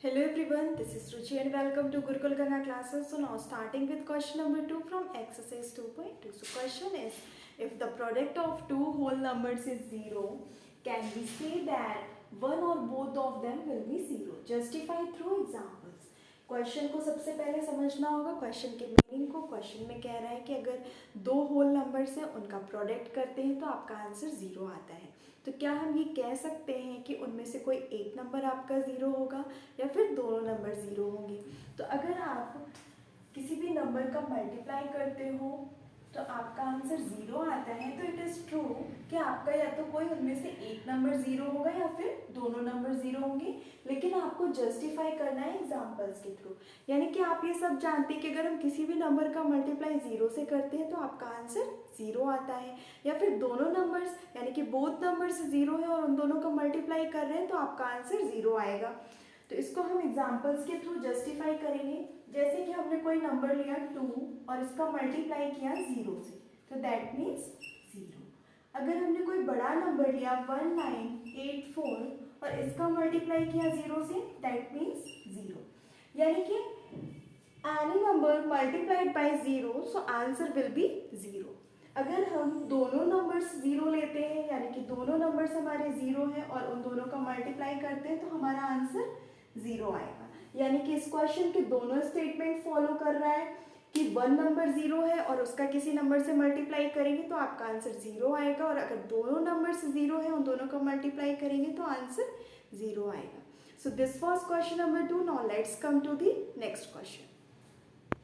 Hello everyone, this is Ruchi and welcome to Gurukul Ganga classes. So now starting with question number 2 from exercise 2.2. So question is, if the product of two whole numbers is 0, can we say that one or both of them will be 0? Justify through examples. Question को सबसे पहले समझना होगा, question के meaning को. Question में कह रहा है कि अगर दो होल नंबर्स हैं उनका प्रोडक्ट करते हैं तो आपका आंसर 0 आता है. तो क्या हम ये कह सकते हैं कि उनमें से कोई एक नंबर आपका 0 होगा या फिर दोनों नंबर 0 होंगे? तो अगर आप किसी भी नंबर का मल्टीप्लाई करते हो तो आपका आंसर 0 आता है, तो इट इज़ ट्रू कि आपका या तो कोई उनमें से एक नंबर 0 होगा या फिर दोनों नंबर 0 होंगे. लेकिन आपको जस्टिफाई करना है एग्जाम्पल्स के थ्रू. यानी कि आप ये सब जानते हैं कि अगर हम किसी भी नंबर का मल्टीप्लाई 0 से करते हैं तो आपका आंसर 0 आता है, या फिर दोनों नंबर्स यानी कि बोथ नंबर्स 0 है और उन दोनों का मल्टीप्लाई कर रहे हैं तो आपका आंसर 0 आएगा. तो इसको हम एग्जाम्पल्स के थ्रू जस्टिफाई करेंगे. जैसे कि हमने कोई नंबर लिया 2 और इसका मल्टीप्लाई किया 0 से, तो दैट मीन्स 0. अगर हमने कोई बड़ा नंबर लिया 1984 और इसका मल्टीप्लाई किया 0 से, दैट मीन्स 0. यानी कि any number multiplied by 0, so answer will be 0. अगर हम दोनों नंबर्स 0 लेते हैं यानी कि दोनों नंबर्स हमारे 0 हैं और उन दोनों का मल्टीप्लाई करते हैं तो हमारा आंसर 0 आएगा. यानी कि इस क्वेश्चन के दोनों स्टेटमेंट फॉलो कर रहा है कि वन नंबर 0 है और उसका किसी नंबर से मल्टीप्लाई करेंगे तो आपका आंसर 0 आएगा, और अगर दोनों नंबर्स 0 है उन दोनों का मल्टीप्लाई करेंगे तो आंसर 0 आएगा. So this was question number 2. Now let's come to the next question.